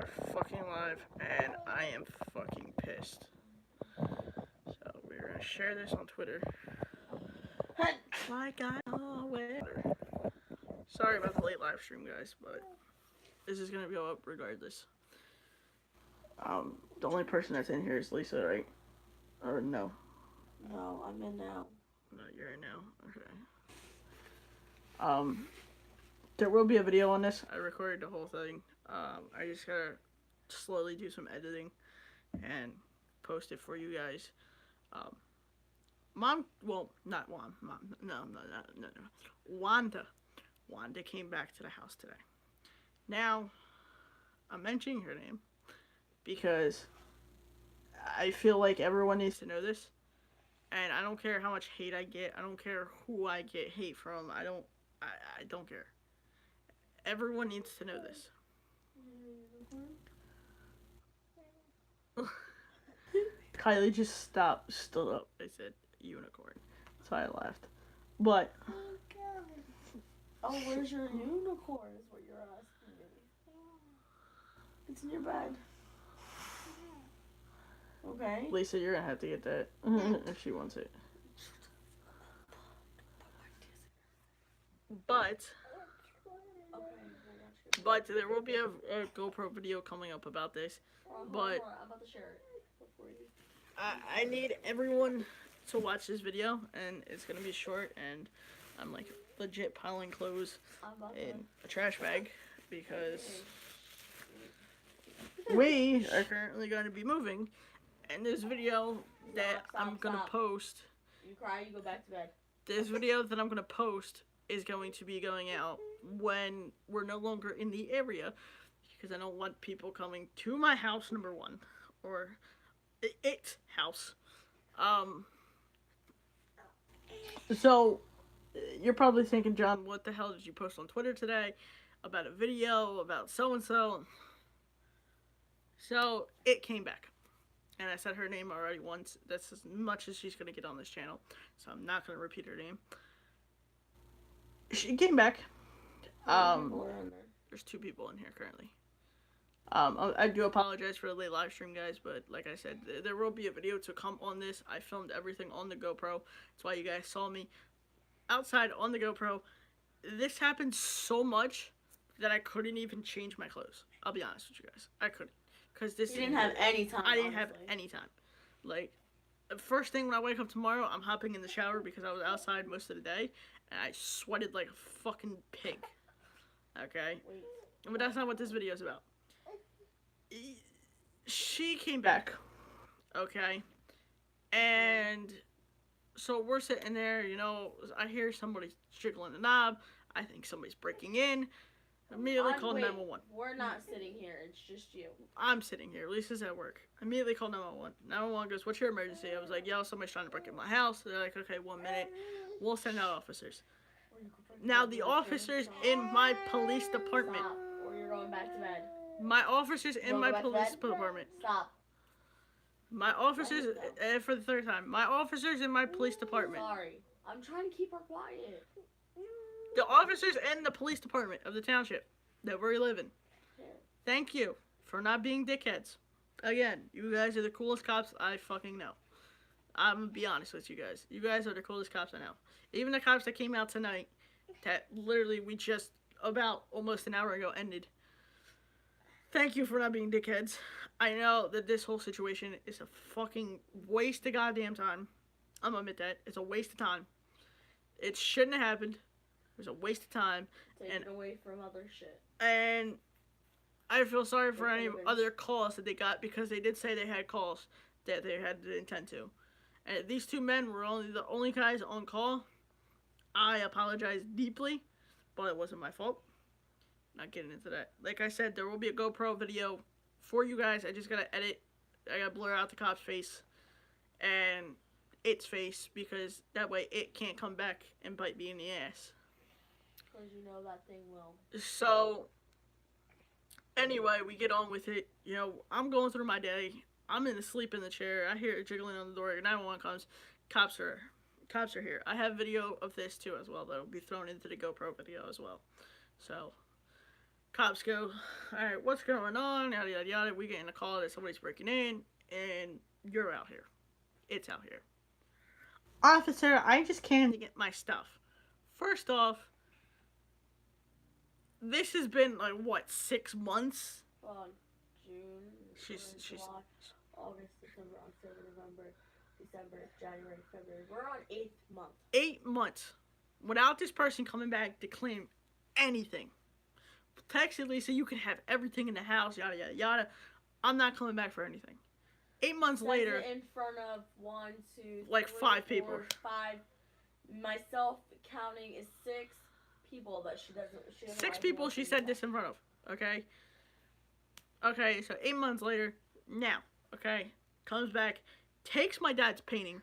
are fucking live, and I am fucking pissed. So we're gonna share this on Twitter. Like I always. Sorry about the late live stream, guys, but this is gonna go up regardless. The only person that's in here is Lisa, right? Or no? No, I'm in now. No, you're in now. Okay. There will be a video on this. I recorded the whole thing. I just gotta slowly do some editing and post it for you guys. Mom, well, not Mom. No. Wanda came back to the house today. Now, I'm mentioning her name because I feel like everyone needs to know this. And I don't care how much hate I get. I don't care who I get hate from. I don't care. Everyone needs to know this. Kylie just stood up. I said unicorn. That's why I laughed. But oh, where's your unicorn is what you're asking me. It's in your bed. Okay. Lisa, you're gonna have to get that if she wants it. But there will be a GoPro video coming up about this. But I'm about to share it. I need everyone to watch this video, and it's gonna be short, and I'm like legit piling clothes in a trash bag because we are currently going to be moving, and this video that I'm gonna post. You cry, you go back to bed. This video that I'm gonna post is going to be going out when we're no longer in the area, because I don't want people coming to my house, number one, or its house. So you're probably thinking, John, what the hell did you post on Twitter today about a video about so-and-so? So it came back, and I said her name already once. That's as much as she's going to get on this channel, so I'm not going to repeat her name. She came back. There's 2 people in here currently. I do apologize for the late live stream, guys, but like I said, there will be a video to come on this. I filmed everything on the GoPro. That's why you guys saw me outside on the GoPro. This happened so much that I couldn't even change my clothes. I'll be honest with you guys. I couldn't. Because this... You didn't have any time, I didn't have any time. Like, first thing when I wake up tomorrow, I'm hopping in the shower because I was outside most of the day, and I sweated like a fucking pig. Okay? But that's not what this video is about. She came back, okay, and so we're sitting there, you know, I hear somebody jiggling the knob, I think somebody's breaking in, immediately called 911. We're not sitting here, it's just you. I'm sitting here, Lisa's at work, immediately called 911, 911 goes, what's your emergency? I was like, yo, somebody's trying to break in my house. They're like, okay, 1 minute, we'll send out officers. Now the officers in my police department. Stop, or you're going back to bed. My officers in my police department. Stop. My officers, for the 3rd time, my officers in my police department. Sorry. I'm trying to keep her quiet. The officers in the police department of the township that we live in. Thank you for not being dickheads. Again, you guys are the coolest cops I fucking know. I'm gonna be honest with you guys. You guys are the coolest cops I know. Even the cops that came out tonight, that literally we just about almost an hour ago ended. Thank you for not being dickheads. I know that this whole situation is a fucking waste of goddamn time. I'm gonna admit that. It's a waste of time. It shouldn't have happened. It was a waste of time. Taken away from other shit. And I feel sorry for any other calls that they got, because they did say they had calls that they had the intent to. And these 2 men were the only guys on call. I apologize deeply, but it wasn't my fault. Not getting into that. Like I said, there will be a GoPro video for you guys. I just gotta edit. I gotta blur out the cop's face and its face, because that way it can't come back and bite me in the ass. Because you know that thing will. So, anyway, we get on with it. You know, I'm going through my day. I'm asleep in the chair. I hear it jiggling on the door. 911 comes. Cops are here. I have video of this too as well that will be thrown into the GoPro video as well. So, Cops go, all right, what's going on? Yada yada yada. We get in a call that somebody's breaking in, and you're out here. It's out here. Officer, I just came to get my stuff. First off, this has been like what, 6 months? June, She's July, August, September, October, November, December, January, February. We're on 8th month. 8 months without this person coming back to claim anything. Text Lisa, you can have everything in the house, yada yada yada. I'm not coming back for anything. 8 months later, in front of 1, 2, like 3, 5 4, people. 5. Myself counting is 6 people that she doesn't. 6 people she said this in front of. Okay. Okay, so 8 months later, now, okay, comes back, takes my dad's painting.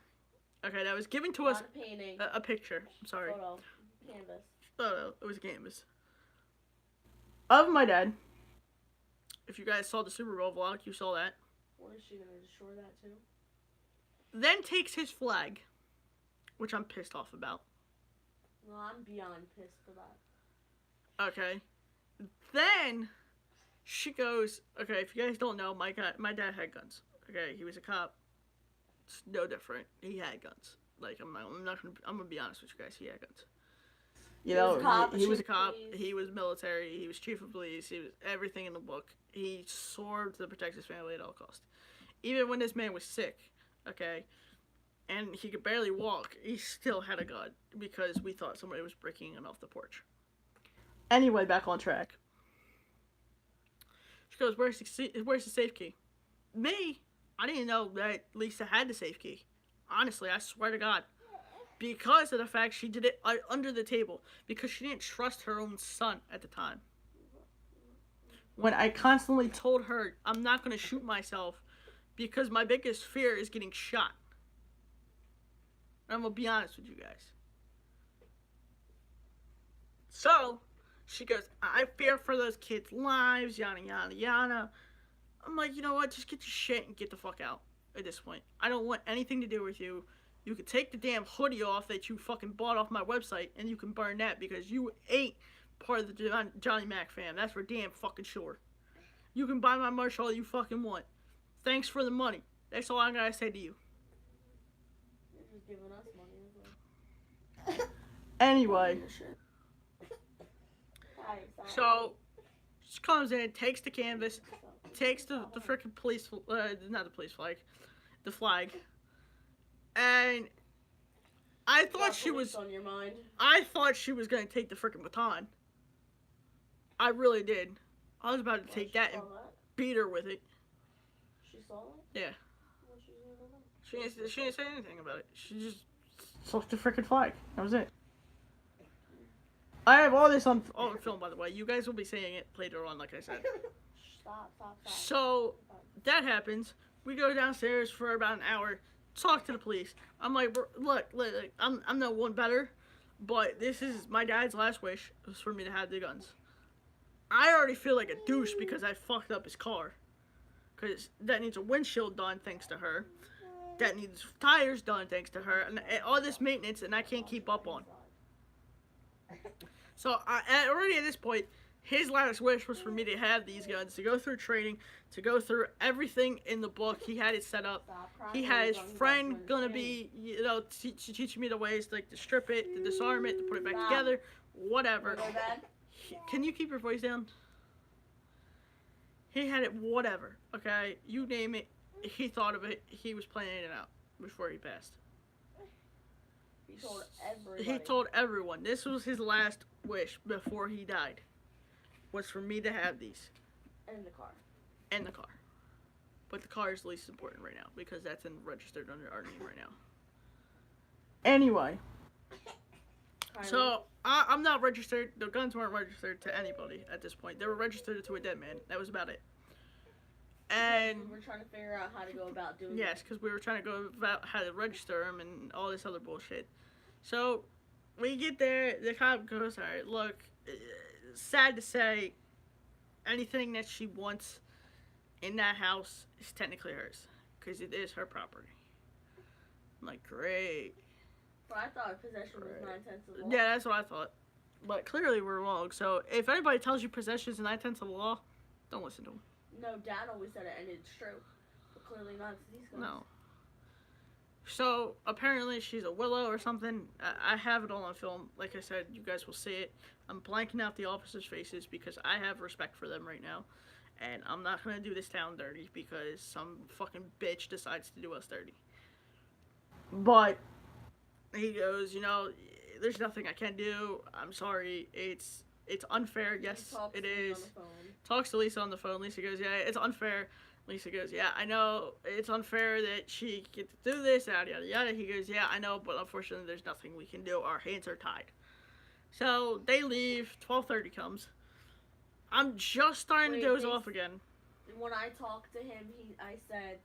Okay, that was given to us. Not a painting. A picture. I'm sorry. Photo. Canvas. Oh, it was a canvas. Of my dad. If you guys saw the Super Bowl vlog, you saw that. What is she gonna destroy that too? Then takes his flag, which I'm pissed off about. Well, I'm beyond pissed for that. Okay. Then she goes, okay, if you guys don't know, my dad had guns. Okay, he was a cop. It's no different. He had guns. Like, I'm gonna be honest with you guys. He had guns. You know, he was a cop. He was military. He was chief of police. He was everything in the book. He swore to protect his family at all costs. Even when this man was sick, okay, and he could barely walk, he still had a gun because we thought somebody was breaking in off the porch. Anyway, back on track. She goes, where's the safe key? Me, I didn't know that Lisa had the safe key. Honestly, I swear to God. Because of the fact she did it under the table. Because she didn't trust her own son at the time. When I constantly told her, I'm not going to shoot myself because my biggest fear is getting shot. And I'm going to be honest with you guys. So, she goes, I fear for those kids' lives, yada, yada, yada. I'm like, you know what? Just get your shit and get the fuck out at this point. I don't want anything to do with you. You can take the damn hoodie off that you fucking bought off my website and you can burn that because you ain't part of the Johnny Mac fam. That's for damn fucking sure. You can buy my merch all you fucking want. Thanks for the money. That's all I gotta say to you. You're just giving us money as well. Anyway. So, she comes in, takes the canvas, takes the freaking police, not the police flag, the flag. And I thought she was on your mind. I thought she was gonna take the freaking baton. I really did. I was about to take that and beat her with it. She saw it? Yeah. What she doing with it? She didn't say anything about it. She just took the freaking flag. That was it. I have all this on film, by the way. You guys will be saying it later on, like I said. Stop. So that happens. We go downstairs for about an hour. Talk to the police. I'm like, look, I'm no one better, but this is my dad's last wish was for me to have the guns. I already feel like a douche because I fucked up his car. Because that needs a windshield done thanks to her. That needs tires done thanks to her. And all this maintenance and I can't keep up on. So already at this point, his last wish was for me to have these guns, to go through training, to go through everything in the book. He had it set up. He had his friend gonna be, you know, teaching me the ways, like to strip it, to disarm it, to put it back together, whatever. Can you keep your voice down? He had it, whatever. Okay, you name it. He thought of it. He was planning it out before he passed. He told everybody. He told everyone. This was his last wish before he died. Was for me to have these. And the car. And the car. But the car is least important right now because that's registered under our name right now. Anyway. So, I'm not registered. The guns weren't registered to anybody at this point. They were registered to a dead man. That was about it. And we're trying to figure out how to go about doing yes, because we were trying to go about how to register them and all this other bullshit. So, we get there. The cop goes, all right, look, sad to say, anything that she wants in that house is technically hers because it is her property. I'm like, great. But I thought possession was 9/10 of the law. Yeah, that's what I thought. But clearly we're wrong. So if anybody tells you possession is 9/10 of the law, don't listen to them. No, Dad always said it, and it's true. But clearly not to these guys. No. So apparently she's a willow or something. I have it all on film. Like I said, you guys will see it. I'm blanking out the officers' faces because I have respect for them right now. And I'm not going to do this town dirty because some fucking bitch decides to do us dirty. But he goes, there's nothing I can do. I'm sorry. It's unfair. Yes, it is. Talks to Lisa on the phone. Lisa goes, yeah, it's unfair. Lisa goes, yeah, I know it's unfair that she gets to do this, yada, yada, yada. He goes, yeah, I know, but unfortunately there's nothing we can do. Our hands are tied. So they leave. 12:30 comes. I'm just starting to doze off again. When I talked to him, I said,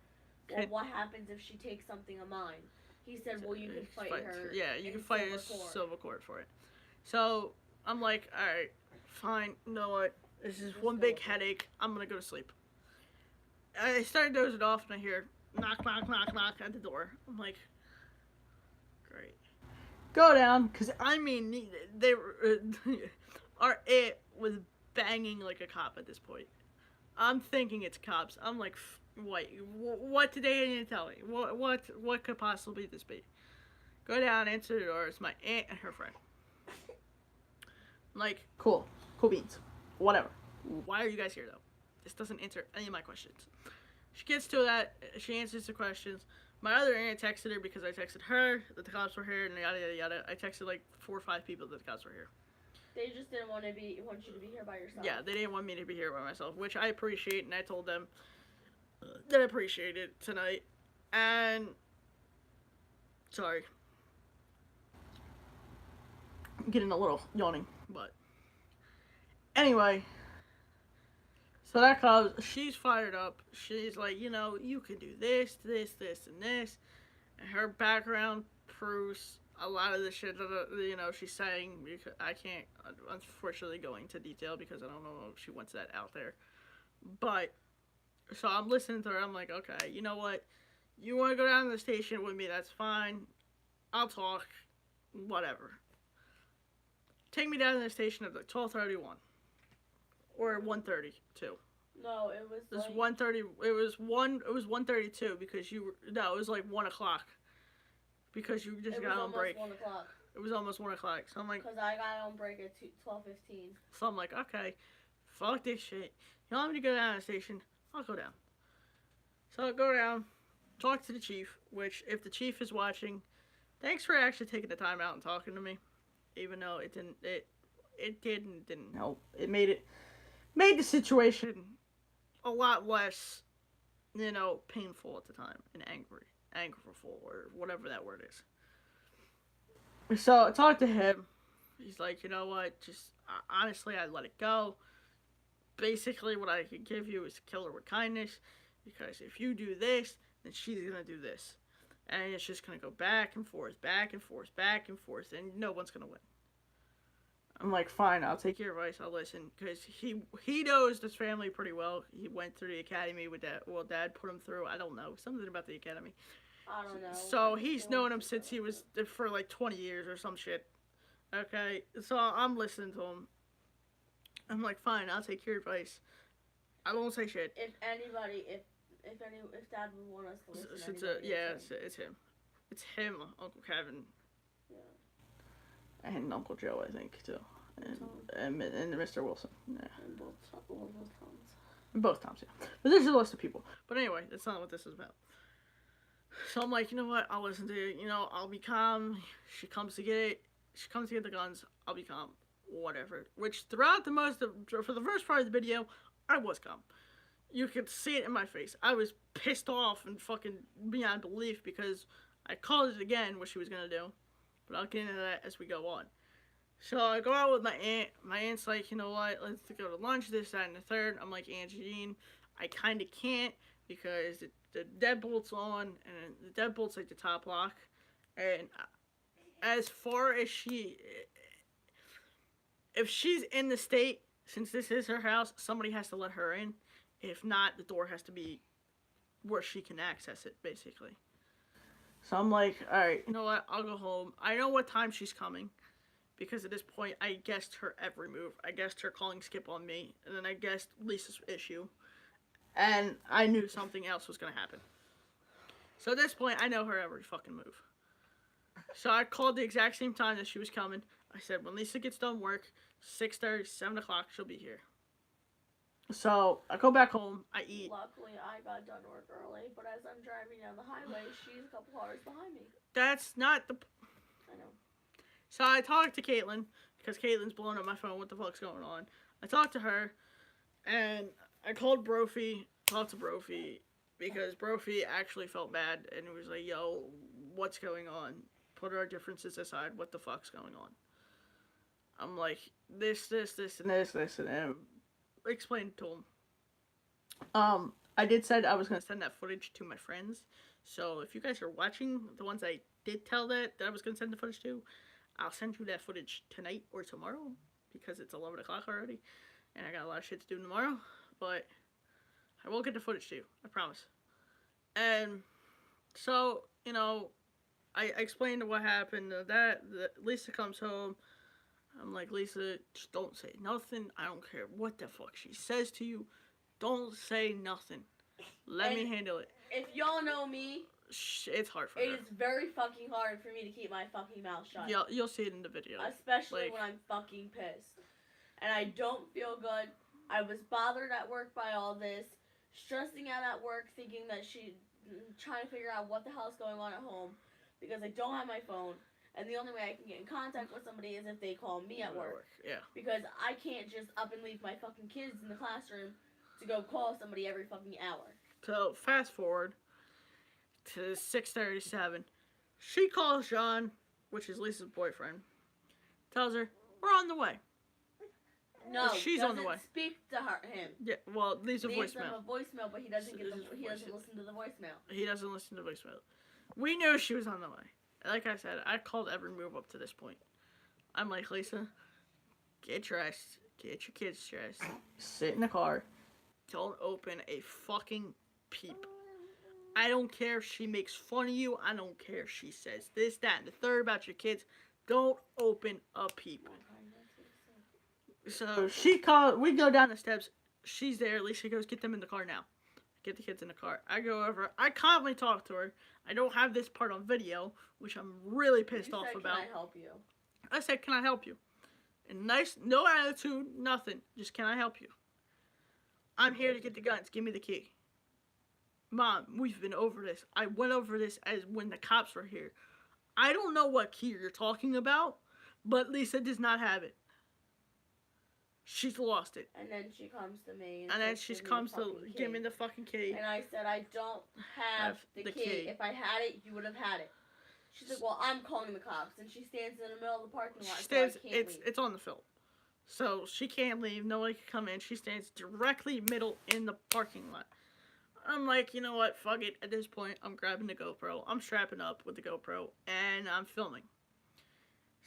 well, what happens if she takes something of mine? He said, well, you can fight her. Yeah, you can fight her silver court for it. So I'm like, all right, fine. You know what? This is one big headache. I'm going to go to sleep. I started dozing off and I hear knock, knock, knock, knock at the door. I'm like, great. Go down, because I mean, they our it was banging like a cop at this point. I'm thinking it's cops. I'm like, wait, what did they need to tell me? What could possibly this be? Go down, answer the door. It's my aunt and her friend. I'm like, cool beans, whatever. Why are you guys here though? This doesn't answer any of my questions. She gets to that. She answers the questions. My other aunt texted her because I texted her that the cops were here and yada yada yada. I texted like 4 or 5 people that the cops were here. They just didn't want you to be here by yourself. Yeah, they didn't want me to be here by myself, which I appreciate, and I told them that I appreciate it tonight. And sorry, I'm getting a little yawning, but anyway. So that cause she's fired up. She's like, you can do this, this, this, and this. And her background proves a lot of the shit that, she's saying. Because I can't, unfortunately, go into detail because I don't know if she wants that out there. But, so I'm listening to her. I'm like, okay, you know what? You want to go down to the station with me, that's fine. I'll talk. Whatever. Take me down to the station at like 12:31. Or 1:32. No, it was like 1:30. It was 1:32 because it was like 1 o'clock. Because you just got on break. It was almost 1 o'clock. It was almost 1 o'clock. So I'm like, because I got on break at 12:15. So I'm like, okay, fuck this shit. You want me to go down to the station? I'll go down. So I go down, talk to the chief. Which, if the chief is watching, thanks for actually taking the time out and talking to me, even though it didn't help. It made the situation a lot less, painful at the time and angerful, or whatever that word is. So I talked to him. He's like, you know what? Just honestly, I let it go. Basically, what I can give you is kill her with kindness, because if you do this, then she's gonna do this, and it's just gonna go back and forth, back and forth, back and forth, and no one's gonna win. I'm like, fine, I'll take your advice, I'll listen, because he knows this family pretty well. He went through the academy with Dad. Well, Dad put him through, I don't know, something about the academy. I don't know. So he's known him since he was, for like 20 years or some shit. Okay, so I'm listening to him. I'm like, fine, I'll take your advice. I won't say shit. If Dad would want us to listen, it's him. It's him, Uncle Kevin. Yeah. And Uncle Joe, I think, too. And Mr. Wilson. Yeah. And both Toms. And both Toms, yeah. But there's a list of people. But anyway, that's not what this is about. So I'm like, you know what? I'll listen to it. I'll be calm. She comes to get it. She comes to get the guns. I'll be calm. Whatever. Which for the first part of the video, I was calm. You could see it in my face. I was pissed off and fucking beyond belief because I called it again what she was going to do. But I'll get into that as we go on. So I go out with my aunt. My aunt's like, you know what? Let's go to lunch, this, that, and the third. I'm like, Aunt Jean, I kind of can't because the deadbolt's on. And the deadbolt's like the top lock. And as far as if she's in the state, since this is her house, somebody has to let her in. If not, the door has to be where she can access it, basically. So I'm like, alright, you know what? I'll go home. I know what time she's coming. because at this point I guessed her every move. I guessed her calling Skip on me, and then I guessed Lisa's issue, and I knew something else was gonna happen. So at this point, I know her every fucking move. So I called the exact same time that she was coming. I said, when Lisa gets done work, 6:30, 7 o'clock, she'll be here. So I go back home, I eat. Luckily, I got done work early, but as I'm driving down the highway, she's a couple cars behind me. That's not the... I know. So I talked to Caitlin, because Caitlin's blowing up my phone, what the fuck's going on. I talked to her, and I called Brophy, talked to Brophy, because Brophy actually felt bad, and he was like, yo, what's going on? Put our differences aside, what the fuck's going on? I'm like, this, and I explained to him. I did said I was going to send that footage to my friends, so if you guys are watching, the ones I did tell that I was going to send the footage to, I'll send you that footage tonight or tomorrow, because it's 11 o'clock already, and I got a lot of shit to do tomorrow, but I will get the footage to you, I promise. And so, you know, I explained what happened. That Lisa comes home. I'm like, Lisa, just don't say nothing. I don't care what the fuck she says to you. Don't say nothing. Let me handle it. If y'all know me, it's hard for her. It is very fucking hard for me to keep my fucking mouth shut. You'll see it in the video. Especially when I'm fucking pissed. And I don't feel good. I was bothered at work by all this. Stressing out at work, thinking that trying to figure out what the hell's going on at home. Because I don't have my phone. And the only way I can get in contact with somebody is if they call me at work. Yeah. Because I can't just up and leave my fucking kids in the classroom to go call somebody every fucking hour. So, fast forward to 6:37. She calls John, which is Lisa's boyfriend. Tells her, we're on the way. No, she's on the way. Speak to him. Yeah, well, leaves a voicemail. Leaves him a voicemail, but he doesn't listen to the voicemail. He doesn't listen to the voicemail. We knew she was on the way. Like I said, I called every move up to this point. I'm like, Lisa, get dressed, get your kids dressed, sit in the car, don't open a fucking peep. I don't care if she makes fun of you. I don't care if she says this, that, and the third about your kids. Don't open a peep. So we go down the steps. She's there. Lisa goes, get them in the car now. Get the kids in the car. I go over. I calmly talk to her. I don't have this part on video, which I'm really pissed off about. Can I help you? I said, can I help you? And nice, no attitude, nothing. Just, can I help you? I'm here to get the guns. Give me the key. Mom, we've been over this. I went over this as when the cops were here. I don't know what key you're talking about, but Lisa does not have it. She's lost it. And then she comes to me. And then she comes to give me the fucking key. And I said, I don't have the key. If I had it, you would have had it. She's like, well, I'm calling the cops. And she stands in the middle of the parking lot. It's on the film. So she can't leave. Nobody can come in. She stands directly middle in the parking lot. I'm like, you know what? Fuck it. At this point, I'm grabbing the GoPro. I'm strapping up with the GoPro. And I'm filming.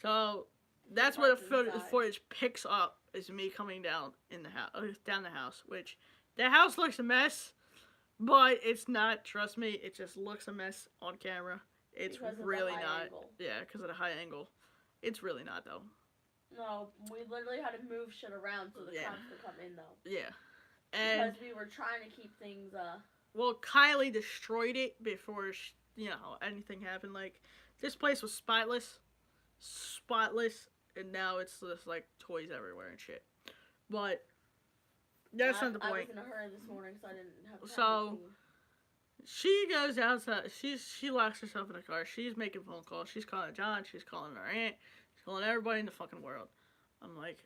So that's where the footage picks up. Is me coming down in the house, down the house, which the house looks a mess, but it's not. Trust me, it just looks a mess on camera. It's really not. Yeah, because of the high angle. It's really not though. No, we literally had to move shit around so the cops could come in though. Yeah, and because we were trying to keep things. Well, Kylie destroyed it before anything happened. Like this place was spotless. And now it's just like toys everywhere and shit. But that's not the point. I was in a hurry this morning, so I didn't have time. So she goes outside. She locks herself in the car. She's making phone calls. She's calling John. She's calling her aunt. She's calling everybody in the fucking world. I'm like,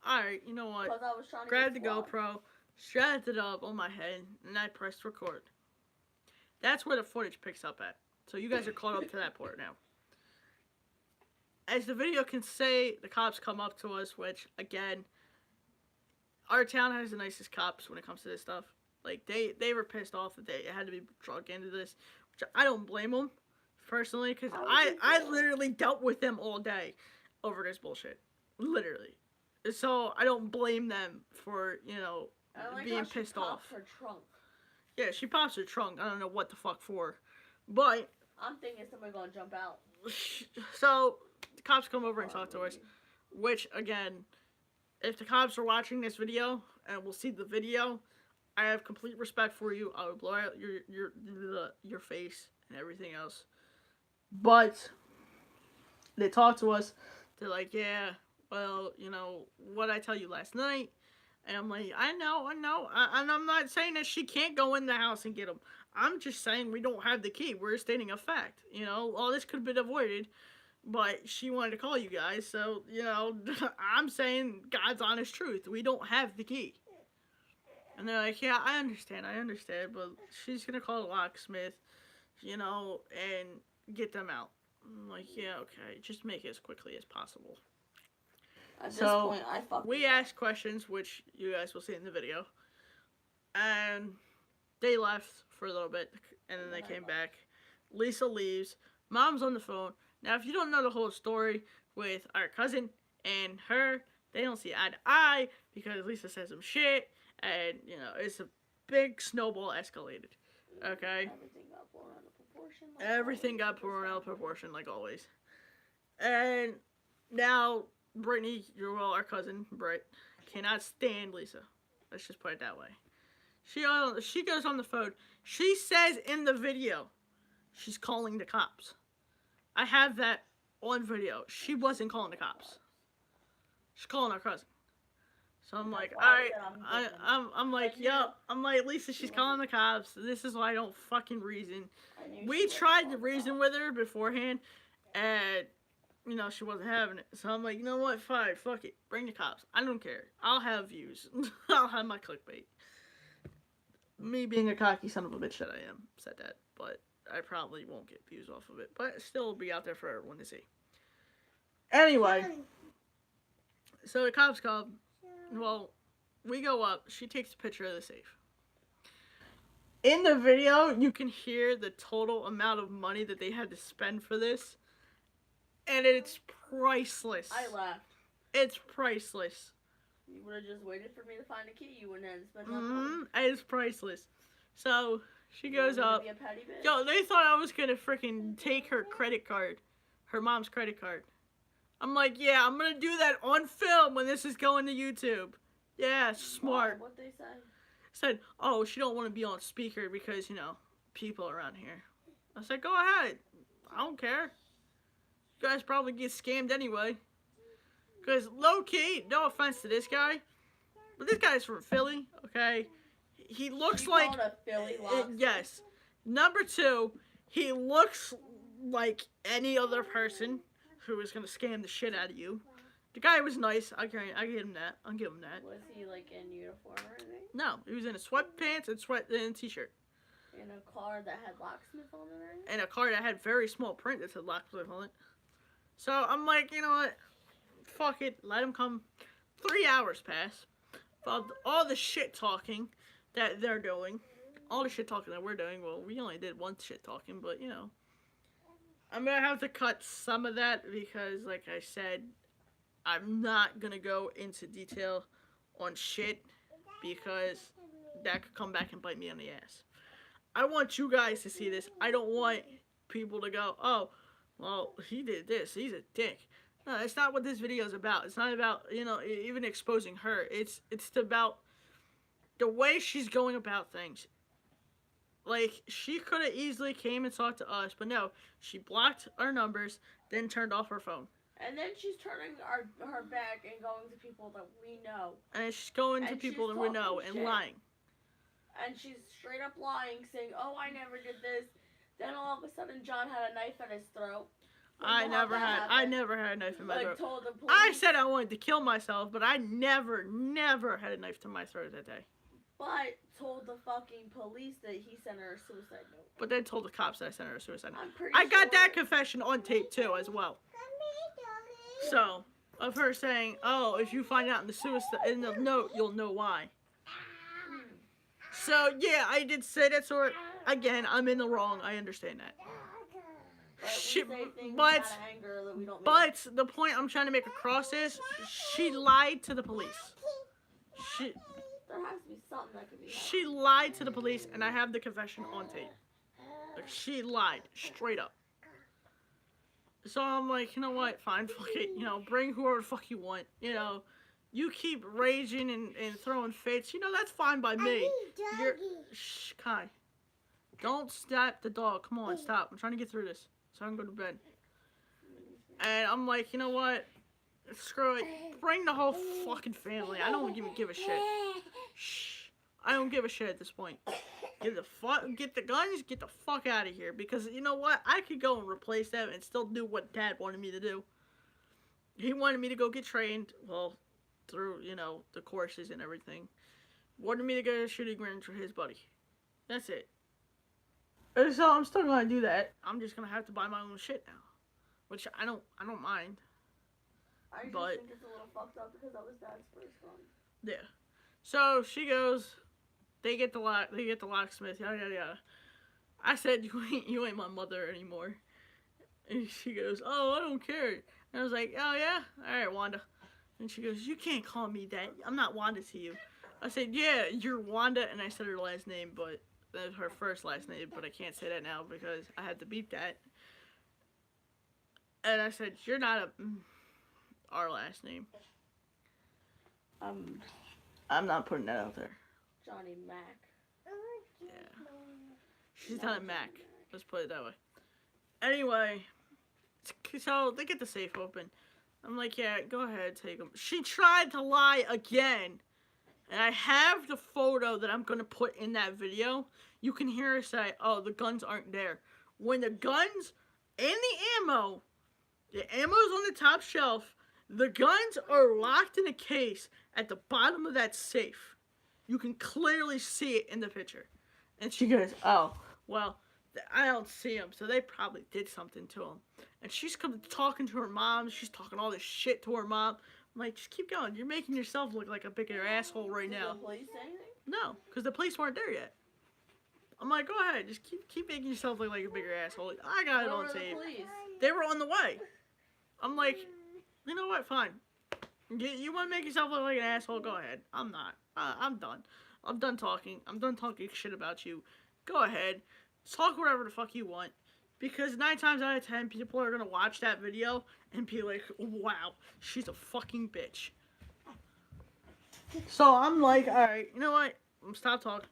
all right, you know what? I was trying to grab the GoPro, strapped it up on my head, and I pressed record. That's where the footage picks up at. So you guys are caught up to that part now. As the video can say, the cops come up to us, which, again, our town has the nicest cops when it comes to this stuff. Like, they were pissed off that they had to be drug into this, which I don't blame them, personally, because I literally dealt with them all day over this bullshit. Literally. So, I don't blame them for, being pissed off. Her trunk. Yeah, she pops her trunk. I don't know what the fuck for. But I'm thinking somebody gonna jump out. So, the cops come over and talk to us. which, again, if the cops are watching this video and will see the video, I have complete respect for you. I would blow out your face and everything else. But they talk to us. They're like, yeah, well, what I tell you last night. And I'm like, I know. And I'm not saying that she can't go in the house and get him. I'm just saying we don't have the key. We're stating a fact. All this could have been avoided, but she wanted to call you guys. So, I'm saying God's honest truth. We don't have the key. And they're like, yeah, I understand, but she's going to call a locksmith, and get them out. I'm like, yeah, okay, just make it as quickly as possible. At this point, I fucking we asked questions, which you guys will see in the video. And they left for a little bit, and then they came back. Lisa leaves. Mom's on the phone. Now, if you don't know the whole story with our cousin and her, they don't see eye to eye because Lisa says some shit. And, it's a big snowball escalated. Okay? Everything got blown out of proportion, like always. And now, Brittany, our cousin, Britt, cannot stand Lisa. Let's just put it that way. She goes on the phone. She says in the video, she's calling the cops. I have that on video. She wasn't calling the cops. She's calling our cousin. So I'm like, alright, I'm like, yep. I'm like, Lisa, she's calling the cops. This is why I don't fucking reason. We tried to reason with her beforehand, and, she wasn't having it. So I'm like, you know what, fine, fuck it. Bring the cops. I don't care. I'll have views. I'll have my clickbait. Me being a cocky son of a bitch that I am, said that. But I probably won't get views off of it. But it still will be out there for everyone to see. Anyway, so the cops come. Well, we go up. She takes a picture of the safe. In the video, you can hear the total amount of money that they had to spend for this. And it's priceless. I laughed. It's priceless. You would have just waited for me to find a key. You wouldn't have spent that money. It's priceless. So, she goes up. Be a petty bitch? Yo, they thought I was gonna freaking take her credit card. Her mom's credit card. I'm like, yeah, I'm gonna do that on film when this is going to YouTube. Yeah, smart. What they say? Said, oh, she don't want to be on speaker because, people around here. I said, go ahead. I don't care. You guys probably get scammed anyway. Because low-key, no offense to this guy, but this guy's from Philly, okay? He looks like... a Philly locksmith? Yes. Number 2, he looks like any other person who is going to scam the shit out of you. The guy was nice. I give him that. I'll give him that. Was he, in uniform or anything? No. He was in a sweatpants and a t-shirt. In a car that had locksmith on it? And a car that had very small print that said locksmith on it. So, I'm like, you know what? Fuck it. Let him come. 3 hours pass. All the shit talking that they're doing. All the shit talking that we're doing. Well, we only did one shit talking, but, I'm going to have to cut some of that because, like I said, I'm not going to go into detail on shit because that could come back and bite me on the ass. I want you guys to see this. I don't want people to go, oh, well, he did this. He's a dick. No, that's not what this video is about. It's not about, even exposing her. It's about the way she's going about things. Like, she could have easily came and talked to us, but no. She blocked our numbers, then turned off her phone. And then she's turning her back and going to people that we know. And she's going to people that we know and lying. And she's straight up lying, saying, oh, I never did this. Then all of a sudden, John had a knife in his throat. I never had a knife in my throat. Told the police. I said I wanted to kill myself, but I never had a knife to my throat that day. But told the fucking police that he sent her a suicide note. But then told the cops that I sent her a suicide note. I got that confession on tape too, as well. So, of her saying, "Oh, if you find out in the note, you'll know why." So yeah, I did say that. So again, I'm in the wrong. I understand that. But the point I'm trying to make across is, she lied to the police. There has to be something that could be. She lied to the police, and I have the confession on tape. Like, she lied straight up. So I'm like, you know what? Fine, fuck it. You know, bring whoever the fuck you want. You know, you keep raging and throwing fits. You know, that's fine by me. You're, shh, Kai. Don't slap the dog. Come on, stop. I'm trying to get through this so I can go to bed. And I'm like, you know what? Screw it. Bring the whole fucking family. I don't even give a shit. Shh. I don't give a shit at this point. Get the guns, get the fuck out of here. Because you know what? I could go and replace them and still do what Dad wanted me to do. He wanted me to go get trained. Well, through, you know, the courses and everything. Wanted me to go to shooting range for his buddy. That's it. And so I'm still gonna do that. I'm just gonna have to buy my own shit now. Which I don't mind. I just But think it's a little fucked up because that was Dad's first gun. yeah. So she goes, they get the locksmith, yada yada yada. I said, you ain't my mother anymore. And she goes, oh, I don't care. And I was like, oh yeah? Alright, Wanda. And she goes, you can't call me that. I'm not Wanda to you. I said, yeah, you're Wanda, and I said her last name, but that was her first last name, but I can't say that now because I had to beep that. And I said, you're not our last name. I'm not putting that out there. Johnny Mac. Yeah. She's not a Mac. Let's put it that way. Anyway, so they get the safe open. I'm like, yeah, go ahead, take them. She tried to lie again. And I have the photo that I'm going to put in that video. You can hear her say, oh, the guns aren't there. When the guns and the ammo's on the top shelf, the guns are locked in a case at the bottom of that safe. You can clearly see it in the picture. And she goes, oh, well, I don't see them, so they probably did something to them. And she's talking to her mom. She's talking all this shit to her mom. I'm like, just keep going. You're making yourself look like a bigger asshole right now. Did the police say anything? No, because the police weren't there yet. I'm like, go ahead. Just keep making yourself look like a bigger asshole. I got it on tape. They were on the way. I'm like, you know what? Fine. You want to make yourself look like an asshole? Go ahead. I'm not. I'm done. I'm done talking. I'm done talking shit about you. Go ahead. Talk whatever the fuck you want. Because 9 times out of 10, people are going to watch that video and be like, wow, she's a fucking bitch. So I'm like, alright, you know what? Stop talking.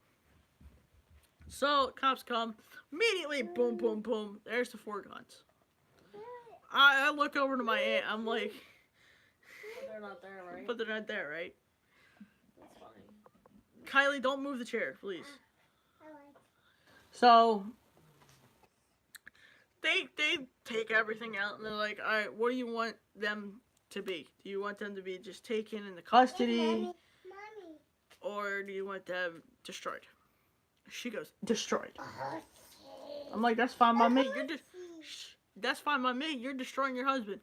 So, cops come. Immediately, boom, boom, boom. There's the 4 guns. I look over to my aunt. I'm like... But they're not there, right? But they're not there, right? That's funny. Kylie, don't move the chair, please. So... They take everything out and they're like, alright, what do you want them to be? Do you want them to be just taken into custody? Or do you want them destroyed? She goes, destroyed. I'm like, that's fine by me. That's fine by me. You're destroying your husband.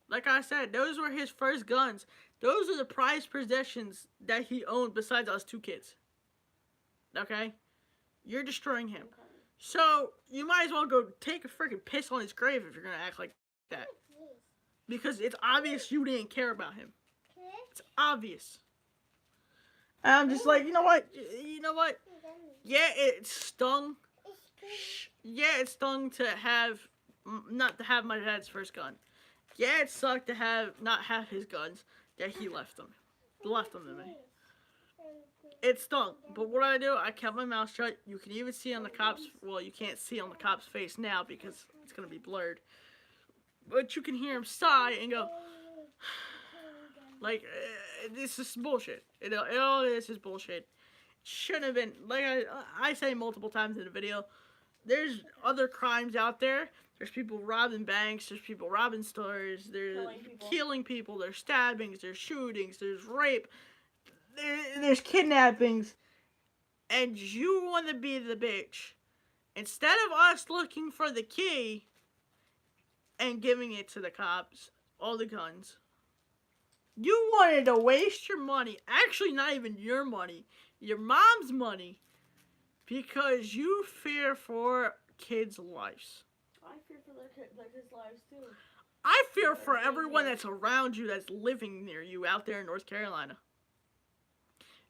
Like I said, those were his first guns. Those are the prized possessions that he owned besides us 2 kids. Okay? You're destroying him. So, you might as well go take a freaking piss on his grave if you're going to act like that. Because it's obvious you didn't care about him. It's obvious. And I'm just like, you know what? Yeah, it stung. Yeah, it stung to not to have my dad's first gun. Yeah, it sucked to not have his guns that he left them to me. It stung, but what I do, I kept my mouth shut. You can even see on the cops, well, you can't see on the cop's face now because it's going to be blurred. But you can hear him sigh and go, like, this is bullshit. All this is bullshit. Shouldn't have been, like I say multiple times in the video, there's other crimes out there. There's people robbing banks, there's people robbing stores, there's killing people, there's stabbings, there's shootings, there's rape. There's kidnappings, and you want to be the bitch. Instead of us looking for the key and giving it to the cops, all the guns, you wanted to waste your money, actually not even your money, your mom's money, because you fear for kids' lives. I fear for their kids' lives too. I fear for everyone that's around you that's living near you out there in North Carolina.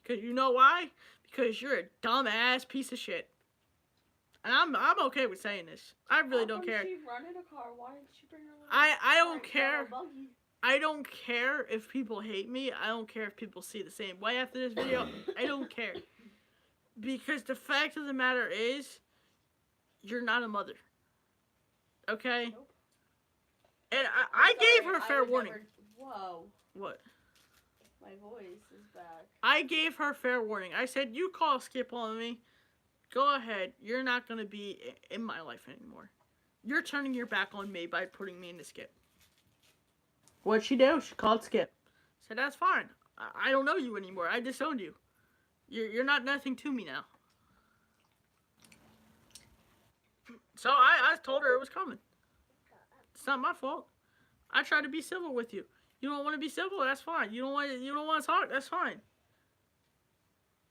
Because you know why? Because you're a dumbass piece of shit. And I'm okay with saying this. I really don't care. She rented a car. Why didn't she bring her? I don't care. I don't care if people hate me. I don't care if people see the same way after this video. I don't care. Because the fact of the matter is, you're not a mother. Okay? Nope. And I gave her fair warning. Whoa. What? My voice is back. I gave her fair warning. I said, you call Skip on me. Go ahead. You're not going to be in my life anymore. You're turning your back on me by putting me into Skip. What'd she do? She called Skip. Said, that's fine. I don't know you anymore. I disowned you. You're not nothing to me now. So I told her it was coming. It's not my fault. I tried to be civil with you. You don't want to be civil? That's fine. You don't want to talk? That's fine.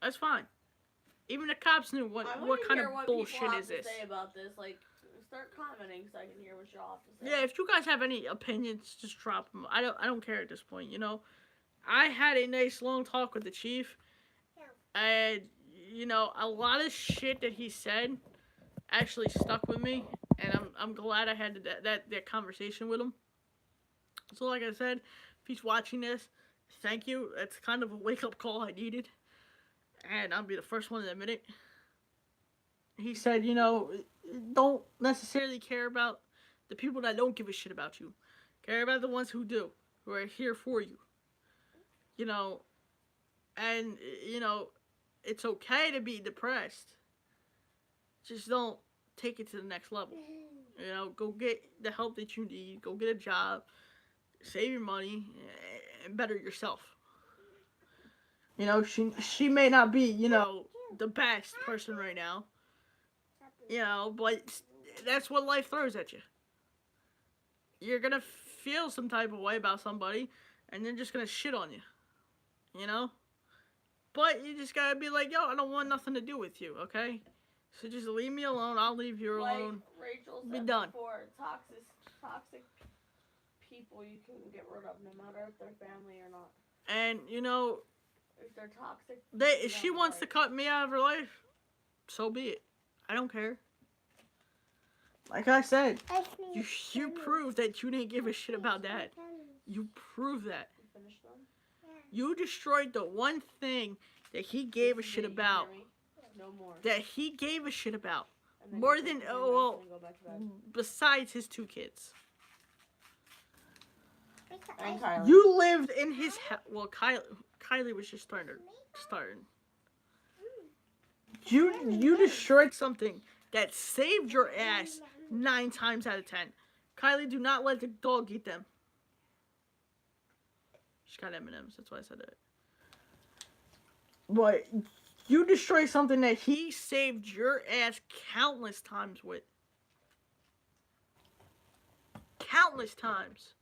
That's fine. Even the cops knew what kind of bullshit is this. Say about this, like, start commenting so I can hear what y'all have to say. Yeah, if you guys have any opinions, just drop them. I don't care at this point. You know, I had a nice long talk with the chief, and you know, a lot of shit that he said actually stuck with me, and I'm glad I had that conversation with him. So, like I said, if he's watching this, thank you. That's kind of a wake-up call I needed. And I'll be the first one to admit it. He said, you know, don't necessarily care about the people that don't give a shit about you. Care about the ones who do, who are here for you. You know, and, you know, it's okay to be depressed. Just don't take it to the next level. You know, go get the help that you need. Go get a job. Save your money. And better yourself. You know, she may not be, you know, the best person right now. You know, but that's what life throws at you. You're going to feel some type of way about somebody, and they're just going to shit on you. You know? But you just got to be like, yo, I don't want nothing to do with you, okay? So just leave me alone. I'll leave you alone. Rachel be said done. Before, toxic people you can get rid of, no matter if they're family or not. And, you know, if they're toxic, if she wants to cut me out of her life, so be it. I don't care. Like I said, you proved that you didn't give a shit about that. You proved that. You finished them? You destroyed the one thing that he gave a shit about. No more. That he gave a shit about. More than, besides his 2 kids. And Kylie. You lived in his house. Well, Kylie was just starting. You destroyed something that saved your ass 9 times out of 10. Kylie, do not let the dog eat them. She's got M&Ms. That's why I said that. But you destroyed something that he saved your ass countless times with. Countless times.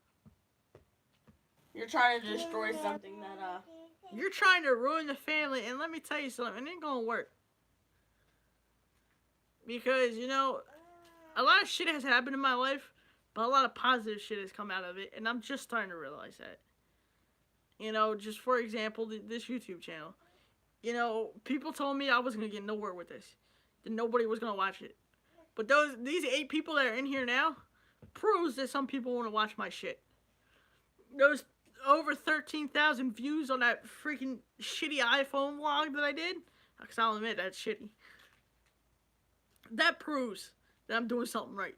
You're trying to destroy something that, You're trying to ruin the family, and let me tell you something, it ain't gonna work. Because, you know, a lot of shit has happened in my life, but a lot of positive shit has come out of it, and I'm just starting to realize that. You know, just for example, this YouTube channel. You know, people told me I wasn't gonna get nowhere with this. That nobody was gonna watch it. But these 8 people that are in here now proves that some people want to watch my shit. Those over 13,000 views on that freaking shitty iPhone vlog that I did. Because I'll admit, that's shitty. That proves that I'm doing something right.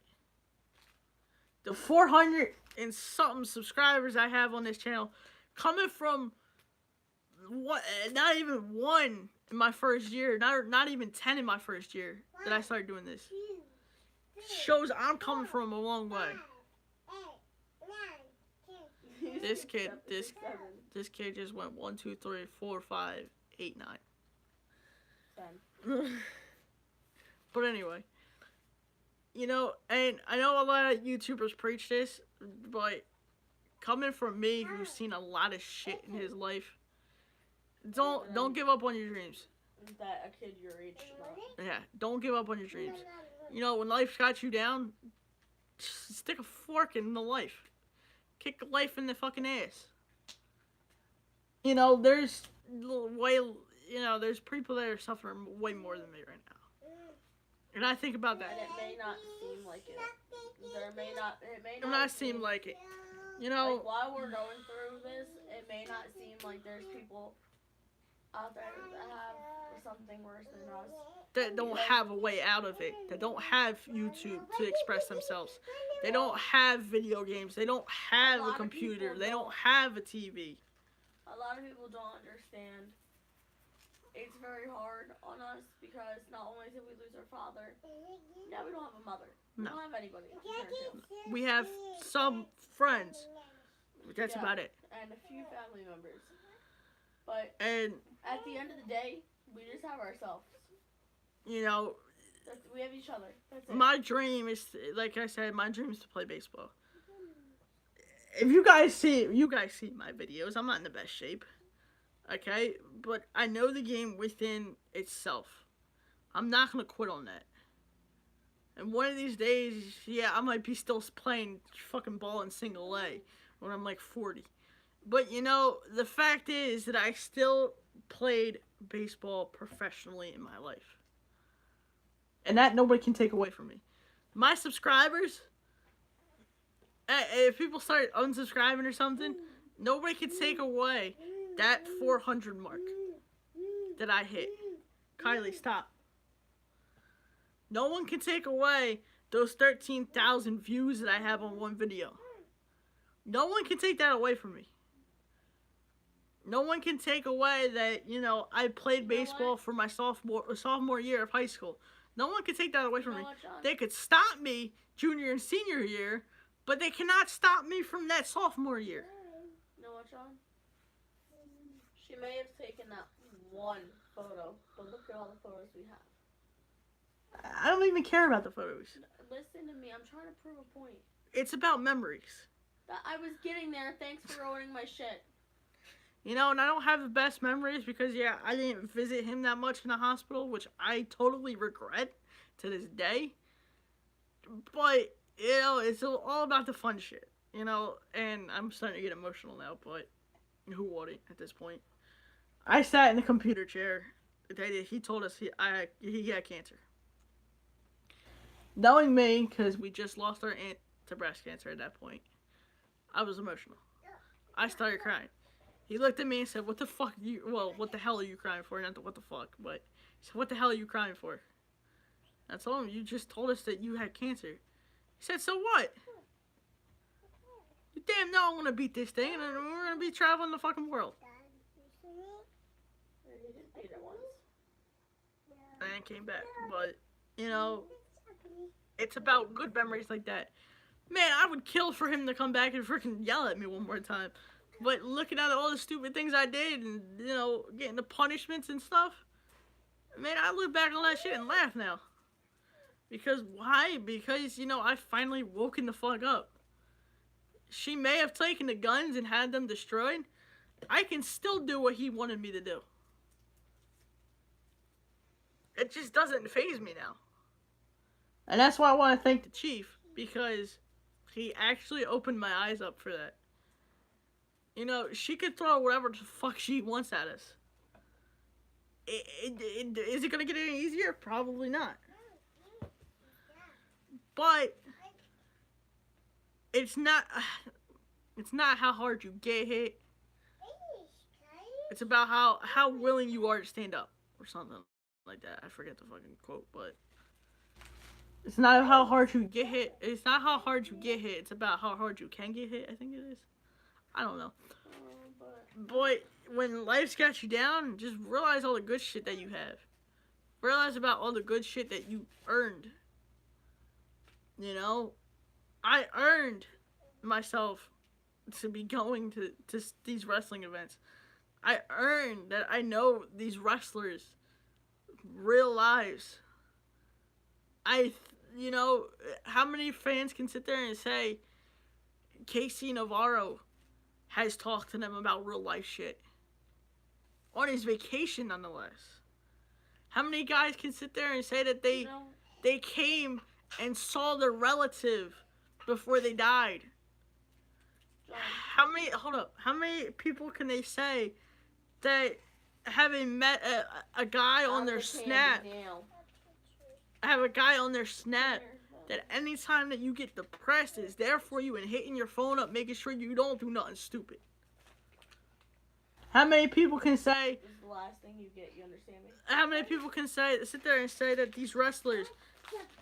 The 400 and something subscribers I have on this channel, coming from not even 1 in my first year, not even 10 in my first year that I started doing this, shows I'm coming from a long way. This kid just went 1, 2, 3, 4, 5, 8, 9. But anyway, you know, and I know a lot of YouTubers preach this, but coming from me, who's seen a lot of shit in his life, don't give up on your dreams. That a kid your age should not. Yeah, don't give up on your dreams. You know, when life got you down, stick a fork in the life. Kick life in the fucking ass. You know, there's people that are suffering way more than me right now. And I think about that. And it may not seem like it. It may Not seem like it. You know, like while we're going through this, it may not seem like there's people out there that have something worse than us. that don't have a way out of it. That don't have YouTube to express themselves. They don't have video games. They don't have a computer. They don't have a TV. A lot of people don't understand. It's very hard on us because not only did we lose our father, now we don't have a mother. We don't have anybody to turn to. We have some friends. That's about it. And a few family members. But And at the end of the day, we just have ourselves. you know, We have each other. That's it. my dream is, like I said, my dream is to play baseball. If you guys see my videos, I'm not in the best shape. Okay? But I know the game within itself. I'm not going to quit on that. And one of these days, yeah, I might be still playing fucking ball in single A when I'm like 40. But, you know, the fact is that I still played baseball professionally in my life. And that nobody can take away from me. My subscribers, if people start unsubscribing or something, nobody can take away that 400 mark that I hit. Kylie, stop. No one can take away those 13,000 views that I have on one video. No one can take that away from me. No one can take away that, you know, I played baseball for my sophomore year of high school. No one can take that away from me. They could stop me junior and senior year, but they cannot stop me from that sophomore year. You know what, John? She may have taken that one photo, but look at all the photos we have. I don't even care about the photos. Listen to me. I'm trying to prove a point. It's about memories. I was getting there. Thanks for ruining my shit. You know, and I don't have the best memories because, yeah, I didn't visit him that much in the hospital, which I totally regret to this day. But, you know, it's all about the fun shit, you know, and I'm starting to get emotional now, but who wouldn't at this point? I sat in the computer chair. He told us he had cancer. Knowing me, because we just lost our aunt to breast cancer at that point, I was emotional. I started crying. He looked at me and said, what the hell are you crying for? Not the what the fuck, but he said, what the hell are you crying for? I told him, you just told us that you had cancer. He said, so what? You damn know I'm going to beat this thing and we're going to be traveling the fucking world. And I came back, but, you know, it's about good memories like that. Man, I would kill for him to come back and freaking yell at me one more time. But looking at all the stupid things I did and, you know, getting the punishments and stuff, man, I look back on that shit and laugh now. Because why? Because, you know, I finally woken the fuck up. She may have taken the guns and had them destroyed. I can still do what he wanted me to do. It just doesn't faze me now. And that's why I want to thank the chief, because he actually opened my eyes up for that. You know, she could throw whatever the fuck she wants at us. Is it going to get any easier? Probably not. But it's not how hard you get hit. It's about how willing you are to stand up or something like that. I forget the fucking quote, but it's not how hard you get hit. It's not how hard you get hit. It's about how hard you can get hit. I think it is. I don't know. But when life's got you down, just realize all the good shit that you have. Realize about all the good shit that you earned. You know, I earned myself to be going to these wrestling events. I earned that I know these wrestlers' real lives. You know, how many fans can sit there and say Casey Navarro has talked to them about real life shit? On his vacation, nonetheless. How many guys can sit there and say that they came and saw their relative before they died? How many people can they say that having met a guy on their snap have a guy on their Snap that anytime that you get depressed is there for you and hitting your phone up, making sure you don't do nothing stupid. How many people can say? This is the last thing you get. You understand me? How many people can sit there and say that these wrestlers,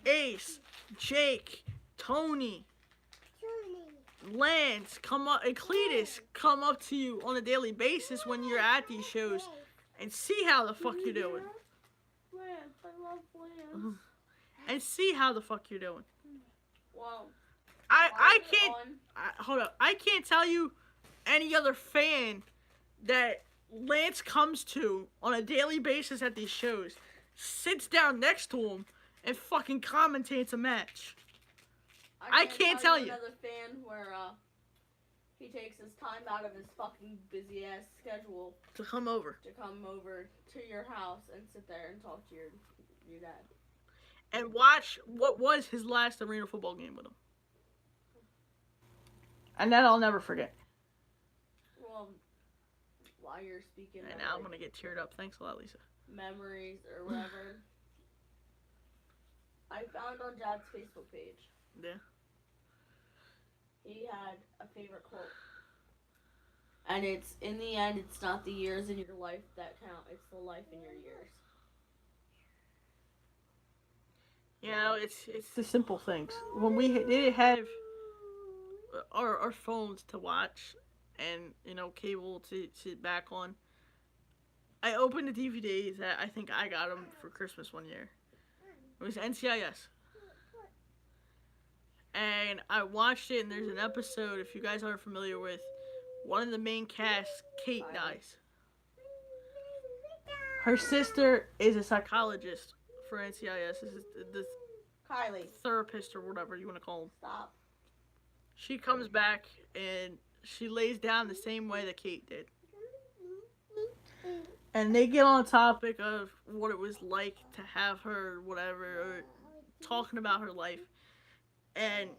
Ace, Jake, Tony, Lance, and Cletus come up to you on a daily basis when you're at these shows and see how the fuck you're doing. Lance, I love Lance. And see how the fuck you're doing. Well, I can't. Hold up. I can't tell you any other fan that Lance comes to on a daily basis at these shows, sits down next to him, and fucking commentates a match. I can't tell you. Another fan where he takes his time out of his fucking busy ass schedule To come over to your house and sit there and talk to your dad. and watch what was his last arena football game with him. And that I'll never forget. Well, while you're speaking And of, now I'm gonna get teared up. Thanks a lot, Lisa. memories or whatever, I found on Dad's Facebook page. Yeah. He had a favorite quote. And it's, in the end, it's not the years in your life that count. It's the life in your years. You know, it's the simple things. When we didn't have our phones to watch and, cable to sit back on, I opened the DVDs that I think I got them for Christmas one year. It was NCIS. And I watched it, and there's an episode, if you guys aren't familiar with, one of the main cast, Kate, dies. Her sister is a psychologist for NCIS. This is the Kylie. therapist or whatever you want to call him. Stop. She comes back, and she lays down the same way that Kate did. And they get on the topic of what it was like to have her, whatever, or talking about her life. And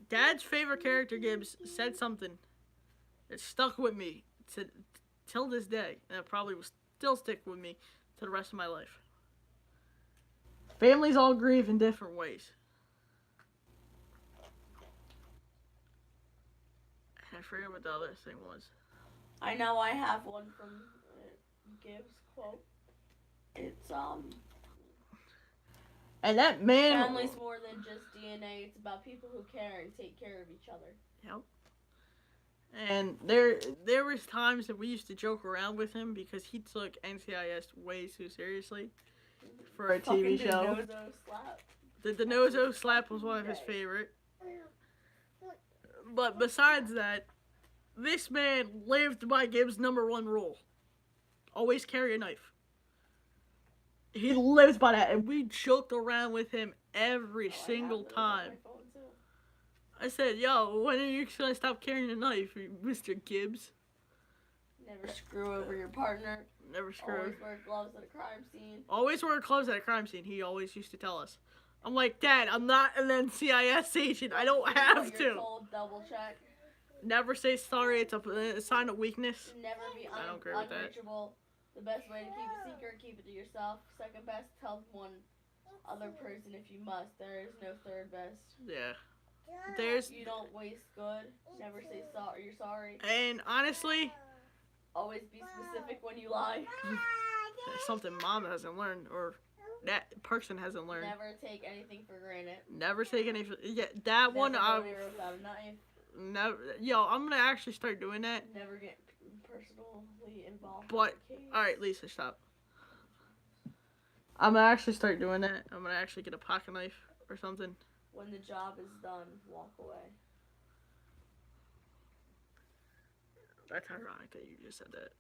Dad's favorite character, Gibbs, said something that stuck with me till this day. And it probably will still stick with me to the rest of my life. Families all grieve in different ways. I forget what the other thing was. I know I have one from Gibbs quote. It's And that man. family's more than just DNA. It's about people who care and take care of each other. Yep. And there was times that we used to joke around with him because he took NCIS way too seriously for a TV show. Denozo slap. The Denozo slap was one of his favorite. But besides that, this man lived by Gibbs' #1 rule. Always carry a knife. He lives by that, and we joked around with him every single time. I said, yo, when are you going to stop carrying a knife, Mr. Gibbs? Never screw over your partner. Never screw. Always wear gloves at a crime scene. Always wear gloves at a crime scene, he always used to tell us. I'm like, Dad, I'm not an NCIS agent. I don't have to. Told, double check. Never say sorry. It's a sign of weakness. Never be I don't agree with that. unreachable. The best way to keep a secret, keep it to yourself. Second best, tell one other person if you must. There is no third best. Yeah. You don't waste good. Never say sorry. You're sorry. And honestly, Always be specific when you lie. something Mom hasn't learned, or that person hasn't learned. Never take anything for granted. Never take any. Yeah, that one. Never go anywhere without a knife. Never. Yo, I'm gonna actually start doing that. Never get personally involved. But in the case. all right, Lisa, stop. I'm gonna actually start doing that. I'm gonna actually get a pocket knife or something. When the job is done, walk away. That's ironic that you just said that.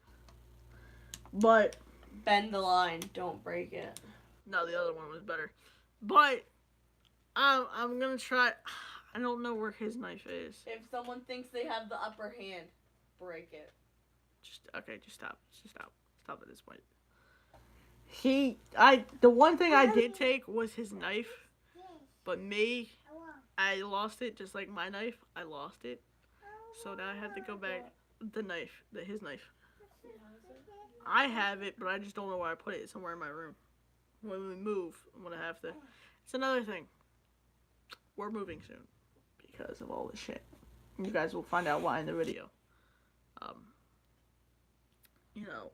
But Bend the line, don't break it. no, the other one was better. But I'm gonna try. I don't know where his knife is. If someone thinks they have the upper hand, break it. Just stop. Just stop at this point. The one thing I did take was his knife, but I lost it just like my knife. I lost it, so now I had to go back. His knife. I have it, but I just don't know where I put it. It's somewhere in my room. when we move, I'm gonna have to. It's another thing. We're moving soon because of all this shit. You guys will find out why in the video. You know,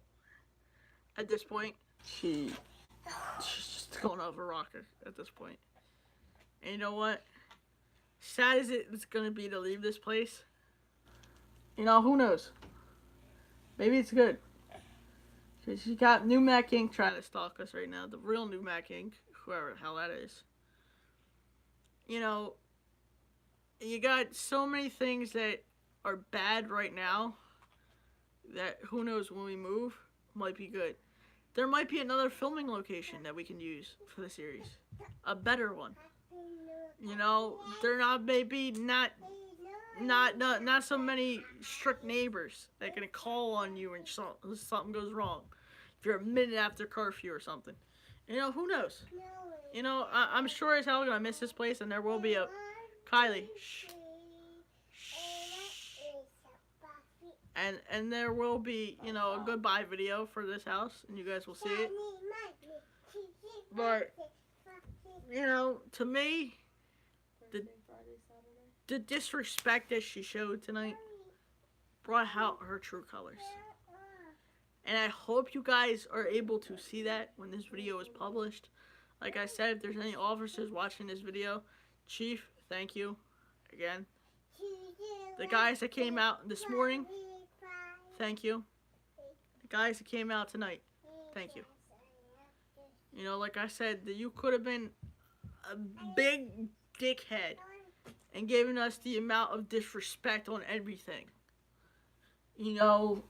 at this point, she's just going off a rocker at this point. And you know what? Sad as it's gonna be to leave this place, you know, who knows? Maybe it's good. Because you got New Mac Inc. trying to stalk us right now. The real New Mac Inc., whoever the hell that is. You know, you got so many things that are bad right now that who knows when we move might be good. There might be another filming location that we can use for the series. A better one. You know, they're not not so many strict neighbors that can call on you and something goes wrong. If you're a minute after curfew or something. You know, who knows? You know, I'm sure as hell gonna miss this place, and there will be a Kylie. Shh. And there will be, you know, a goodbye video for this house, and you guys will see it. But you know, to me, the disrespect that she showed tonight brought out her true colors. And I hope you guys are able to see that when this video is published. Like I said, if there's any officers watching this video, Chief, thank you again. The guys that came out this morning, thank you. The guys that came out tonight, thank you. You know, like I said, that you could have been a big dickhead and given us the amount of disrespect on everything. You know,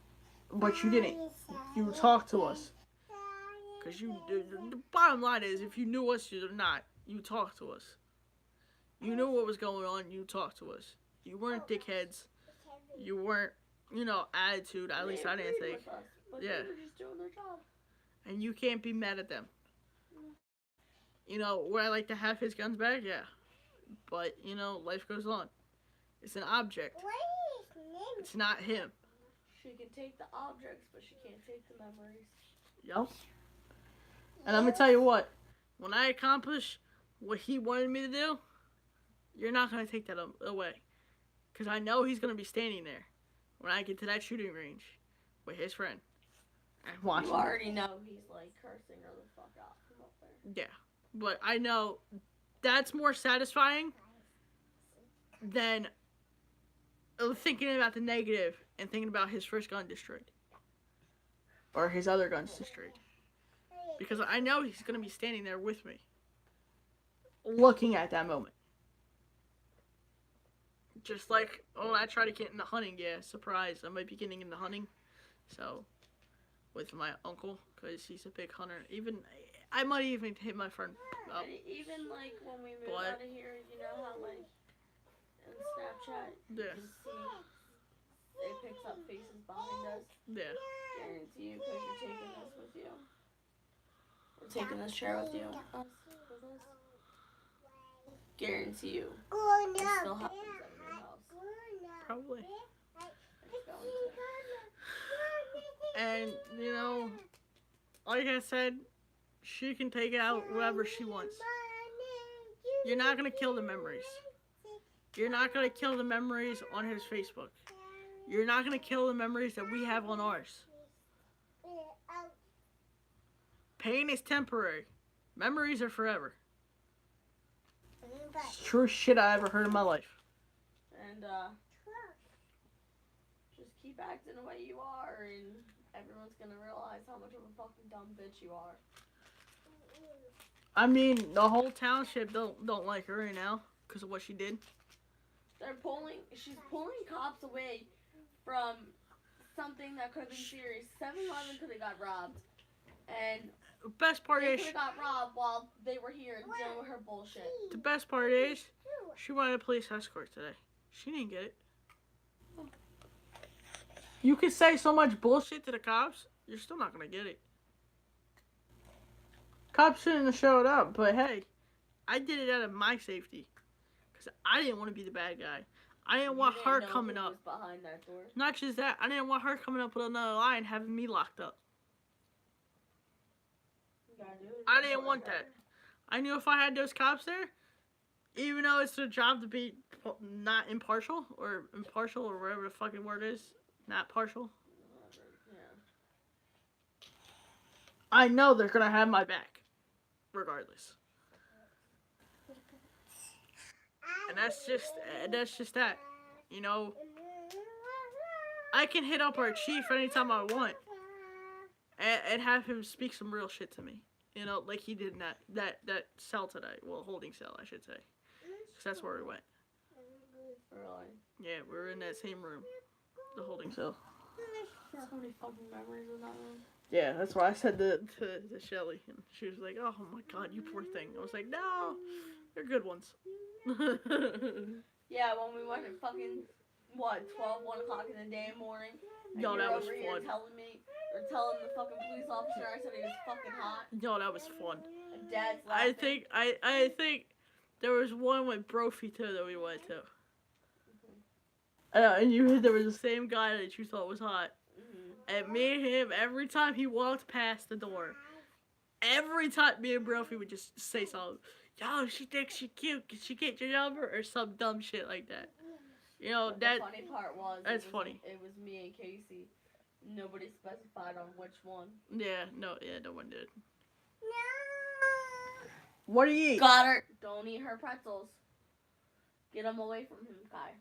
but you didn't. You talked to us. Because the bottom line is, if you knew us or not, you talked to us. You knew what was going on, you talked to us. You weren't dickheads. You weren't, you know, attitude. At least I didn't think. Yeah. They were just doing their job. And you can't be mad at them. You know, would I like to have his guns back? Yeah. But, you know, life goes on. It's an object. It's not him. She can take the objects, but she can't take the memories. Yup. And I'm going to tell you what. When I accomplish what he wanted me to do, you're not going to take that away. Because I know he's going to be standing there when I get to that shooting range with his friend. And watching. You already know he's, like, cursing her the fuck out from up there. Yeah. But I know that's more satisfying than thinking about the negative and thinking about his first gun destroyed. Or his other guns destroyed. Because I know he's going to be standing there with me. Looking at that moment. Just like, oh, I try to get into hunting. Yeah, surprise. I might be getting into hunting. So, with my uncle. Because he's a big hunter. I might even hit my friend up. And even, like, when we moved out of here, you know how, like, in Snapchat, you can see it picks up faces behind us? Yeah. Guarantee you, because you're taking this with you. We're taking this chair with you. Us. With us. Guarantee you. It still happens at your house. Probably. It's going to. And, you know, like I said, she can take out whoever she wants. You're not going to kill the memories. You're not going to kill the memories on his Facebook. You're not going to kill the memories that we have on ours. Pain is temporary. Memories are forever. It's the truest shit I ever heard in my life. And, just keep acting the way you are, and everyone's gonna realize how much of a fucking dumb bitch you are. I mean, the whole township don't like her right now because of what she did. She's pulling cops away from something that could have been serious. 7-Eleven could have got robbed. And the best part they is, could have got robbed while they were here dealing with her bullshit. the best part is, she wanted a police escort today. She didn't get it. You can say so much bullshit to the cops, you're still not gonna get it. Cops shouldn't have showed up, but hey, I did it out of my safety. Because I didn't want to be the bad guy. I didn't want her coming up. Behind that door. Not just that, I didn't want her coming up with another lie and having me locked up. You I didn't want that. I knew if I had those cops there, even though it's their job to be not impartial or whatever the fucking word is, not partial. Yeah. I know they're gonna have my back, regardless. And that's just that. You know, I can hit up our chief anytime I want, and have him speak some real shit to me. You know, like he did in that cell today. Well, holding cell, I should say. Because that's where we went. Really? Yeah, we were in that same room. The holding cell. So many fucking memories in that room. Yeah, that's why I said to Shelly. And she was like, oh my god, you poor thing. I was like, no, they're good ones. Yeah, when we went at fucking, 1 o'clock in the damn morning. Yo, that was fun. Telling the fucking police officer I said he was fucking hot. Yo, that was fun. And Dad's laughing. I think there was one with Brophy too that we went to. And there was the same guy that you thought was hot. And me and him, every time he walked past the door, every time me and Brophy would just say something. Yo, she thinks she cute. Can she get your number? Or some dumb shit like that. You know, but that... The funny part was... That's funny. It was me and Casey. Nobody specified on which one. Yeah, no one did. No. What do you eat? Got her. Don't eat her pretzels. Get them away from him, Kai.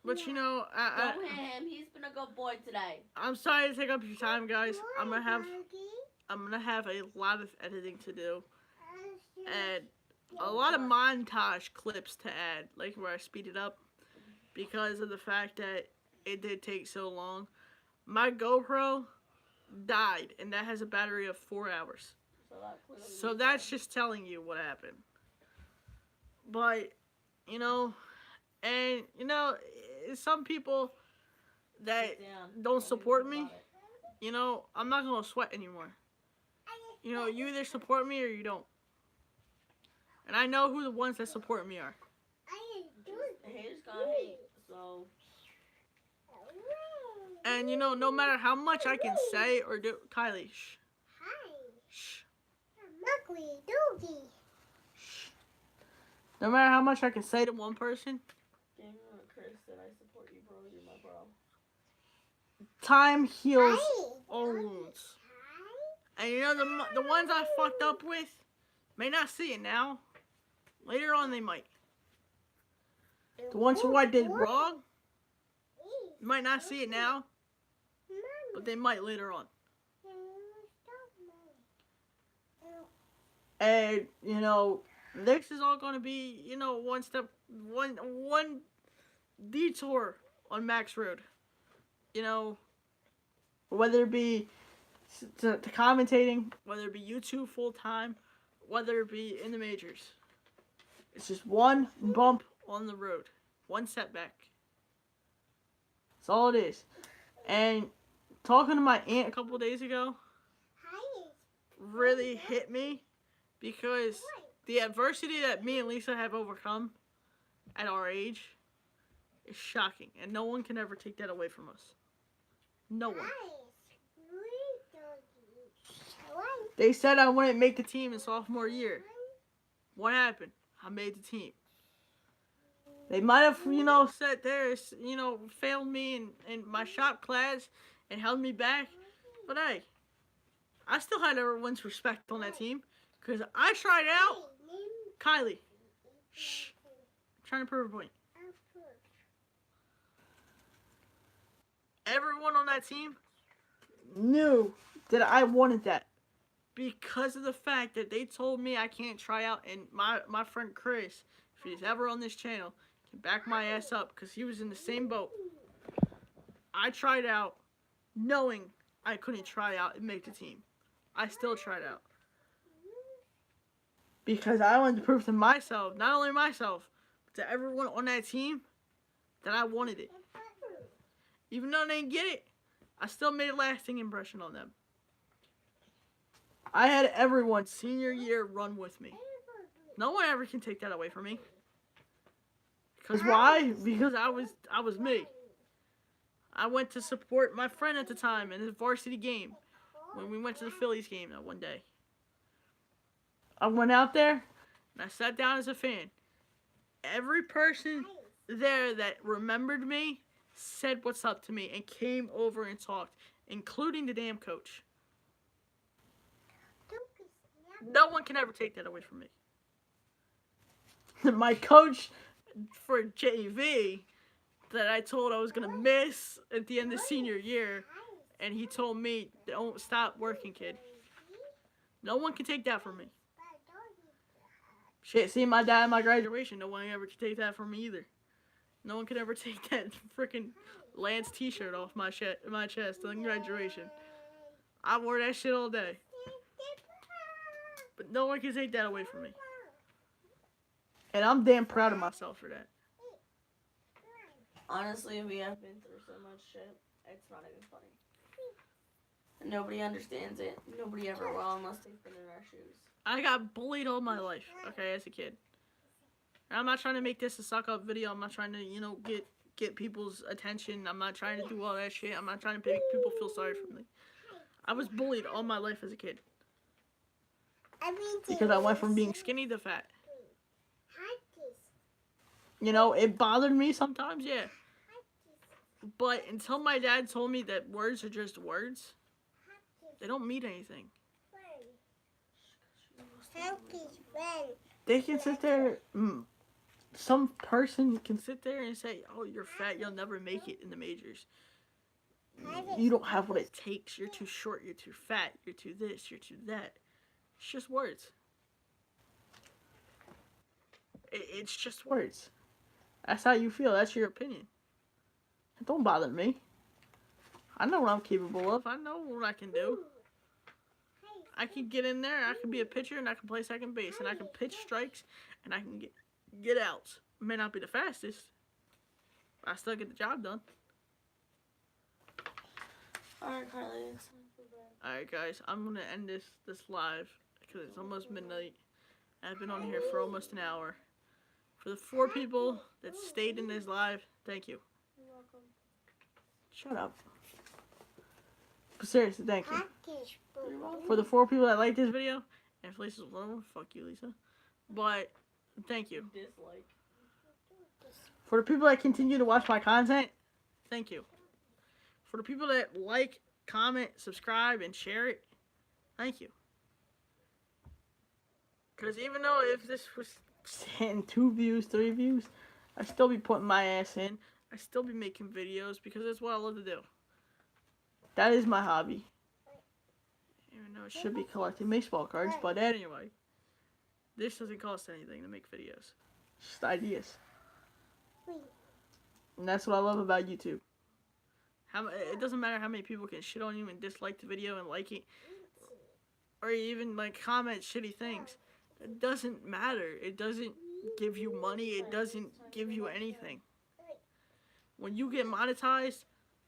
But you know, Don't hit him. He's been a good boy today. I'm sorry to take up your time, guys. I'm gonna have a lot of editing to do, and a lot of montage clips to add, like where I speed it up, because of the fact that it did take so long. My GoPro died, and that has a battery of 4 hours. So that's just telling you what happened. But, you know, and, you know, some people that don't support me, you know, I'm not going to sweat anymore. You know, you either support me or you don't. And I know who the ones that support me are. Haters gonna hate, so... And, you know, no matter how much I can say or do... Kylie, shh. Hi. Shh. Muckly doogie. Shh. No matter how much I can say to one person... Chris said I support you, bro. You're my bro. Time heals all wounds. And, you know, the ones I fucked up with may not see it now. Later on, they might. The ones who I did wrong might not see it now, but they might later on. And, you know, this is all going to be, you know, one detour on Max Road. You know, whether it be to commentating, whether it be YouTube full time, whether it be in the majors. It's just one bump on the road. One setback. That's all it is. And talking to my aunt a couple of days ago really hit me because the adversity that me and Lisa have overcome at our age is shocking. And no one can ever take that away from us. No one. They said I wouldn't make the team in sophomore year. What happened? I made the team. They might have, you know, said there's, you know, failed me in my shop class and held me back. But hey, I still had everyone's respect on that team because I tried out. Kylie, shh. I'm trying to prove a point. Everyone on that team knew that I wanted that because of the fact that they told me I can't try out. And my friend Chris, if he's ever on this channel, can back my ass up because he was in the same boat. I tried out knowing I couldn't try out and make the team. I still tried out. Because I wanted to prove to myself, not only myself, but to everyone on that team, that I wanted it. Even though they didn't get it, I still made a lasting impression on them. I had everyone senior year run with me. No one ever can take that away from me. Because why? Because I was me. I went to support my friend at the time in his varsity game. when we went to the Phillies game that one day. I went out there and I sat down as a fan. Every person there that remembered me said what's up to me and came over and talked, including the damn coach. No one can ever take that away from me. My coach for JV that I told I was going to miss at the end of senior year, and he told me, don't stop working, kid. No one can take that from me. Shit, seeing my dad at my graduation, no one ever can take that from me either. No one can ever take that freaking Lance t-shirt off my chest on graduation. I wore that shit all day. But no one can take that away from me. And I'm damn proud of myself for that. Honestly, we have been through so much shit. It's not even funny. And nobody understands it. Nobody ever will unless they've been in our shoes. I got bullied all my life, okay, as a kid. And I'm not trying to make this a suck-up video. I'm not trying to, get people's attention. I'm not trying to do all that shit. I'm not trying to make people feel sorry for me. I was bullied all my life as a kid. Because I went from being skinny to fat. It bothered me sometimes, yeah. But until my dad told me that words are just words, they don't mean anything. They can sit there, some person can sit there and say, oh, you're fat, you'll never make it in the majors. You don't have what it takes, you're too short, you're too fat, you're too this, you're too that. It's just words. It's just words. That's how you feel, that's your opinion. It don't bother me. I know what I'm capable of, I know what I can do. I can get in there, I can be a pitcher, and I can play second base, and I can pitch strikes, and I can get outs. I may not be the fastest, but I still get the job done. Alright, Carly, it's time for bed. Alright, guys, I'm going to end this live, because it's almost midnight. I've been on here for almost an hour. For the 4 people that stayed in this live, thank you. You're welcome. Shut up. But seriously, thank you. You're welcome. For the 4 people that like this video, and if Lisa's one of them, fuck you, Lisa. But, thank you. Dislike. For the people that continue to watch my content, thank you. For the people that like, comment, subscribe, and share it, thank you. Because even though if this was getting 2 views, 3 views, I'd still be putting my ass in. I'd still be making videos because that's what I love to do. That is my hobby. Even though it should be collecting baseball cards, but anyway. This doesn't cost anything to make videos. It's just ideas. And that's what I love about YouTube. It doesn't matter how many people can shit on you and dislike the video and like it. Or even comment shitty things. It doesn't matter. It doesn't give you money. It doesn't give you anything. When you get monetized,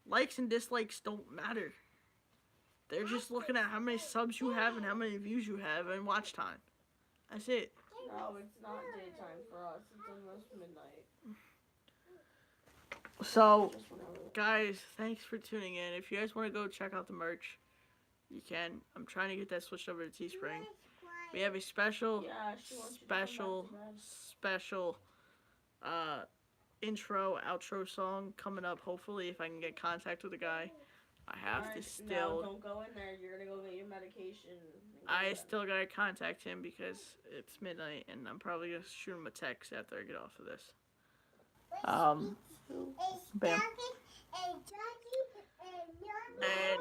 likes and dislikes don't matter. They're just looking at how many subs you have and how many views you have and watch time. That's it. No, it's not daytime for us. It's almost midnight. So, guys, thanks for tuning in. If you guys want to go check out the merch, you can. I'm trying to get that switched over to Teespring. We have a special intro, outro song coming up, hopefully, if I can get contact with the guy. I have to still... No, don't go in there. You're going to go get your medication. I still got to contact him because it's midnight, and I'm probably going to shoot him a text after I get off of this. Bam. And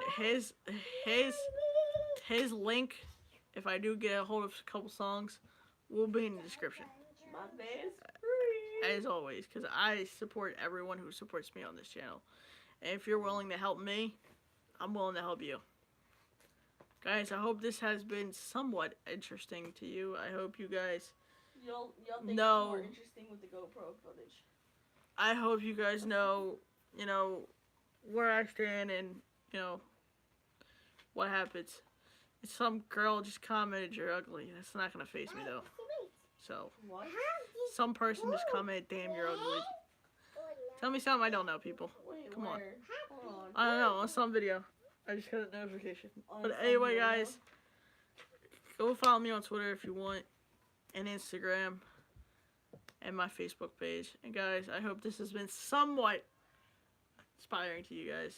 his link, if I do get a hold of a couple songs, will be in the description. My best free. As always, because I support everyone who supports me on this channel. And if you're willing to help me, I'm willing to help you. Guys, I hope this has been somewhat interesting to you. I hope you guys You'll think it's more interesting with the GoPro footage. I hope you guys know, where I stand and, what happens. If some girl just commented you're ugly, that's not going to faze me, though. So, What? some person just commented, damn, you're ugly. Tell me something I don't know, people. Wait, Come on. where? Hold on. I don't know, on some video. I just got a notification. On But some anyway, video. guys, go follow me on Twitter if you want, and Instagram, and my Facebook page. And guys, I hope this has been somewhat inspiring to you guys.